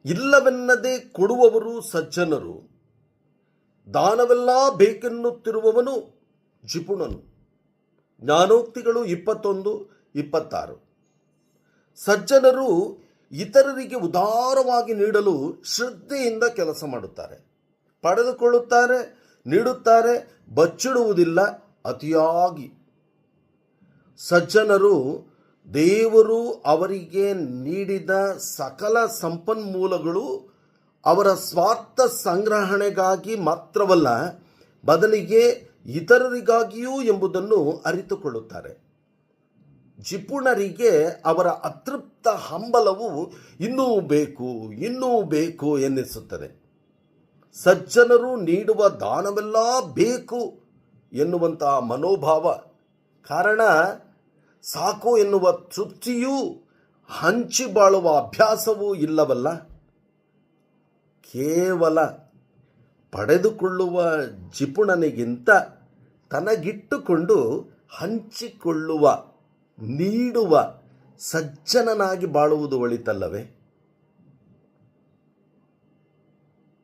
ಇಲ್ಲವೆನ್ನದೆ ಕೊಡುವವರು ಸಜ್ಜನರು, ದಾನವೆಲ್ಲ ಬೇಕೆನ್ನುತ್ತಿರುವವನು ಜಿಪುಣನು. ಜ್ಞಾನೋಕ್ತಿಗಳು 21:26. ಸಜ್ಜನರು ಇತರರಿಗೆ ಉದಾರವಾಗಿ ನೀಡಲು ಶ್ರದ್ಧೆಯಿಂದ ಕೆಲಸ ಮಾಡುತ್ತಾರೆ, ಪಡೆದುಕೊಳ್ಳುತ್ತಾರೆ, ನೀಡುತ್ತಾರೆ, ಬಚ್ಚಿಡುವುದಿಲ್ಲ ಅತಿಯಾಗಿ. ಸಜ್ಜನರು ದೇವರು ಅವರಿಗೆ ನೀಡಿದ ಸಕಲ ಸಂಪನ್ಮೂಲಗಳು ಅವರ ಸ್ವಾರ್ಥ ಸಂಗ್ರಹಣೆಗಾಗಿ ಮಾತ್ರವಲ್ಲ, ಬದಲಿಗೆ ಇತರರಿಗಾಗಿಯೂ ಎಂಬುದನ್ನು ಅರಿತುಕೊಳ್ಳುತ್ತಾರೆ. ಜಿಪುಣರಿಗೆ ಅವರ ಅತೃಪ್ತ ಹಂಬಲವು ಇನ್ನೂ ಬೇಕು ಎನ್ನಿಸುತ್ತದೆ. ಸಜ್ಜನರು ನೀಡುವ ದಾನವೆಲ್ಲ ಬೇಕು ಎನ್ನುವಂತಹ ಮನೋಭಾವ ಕಾರಣ ಸಾಕು ಎನ್ನುವ ತೃಪ್ತಿಯೂ ಹಂಚಿ ಬಾಳುವ ಅಭ್ಯಾಸವೂ ಇಲ್ಲವಲ್ಲ. ಕೇವಲ ಪಡೆದುಕೊಳ್ಳುವ ಜಿಪುಣನಿಗಿಂತ ತನಗಿಟ್ಟುಕೊಂಡು ಹಂಚಿಕೊಳ್ಳುವ, ನೀಡುವ ಸಜ್ಜನನಾಗಿ ಬಾಳುವುದು ಒಳಿತಲ್ಲವೇ?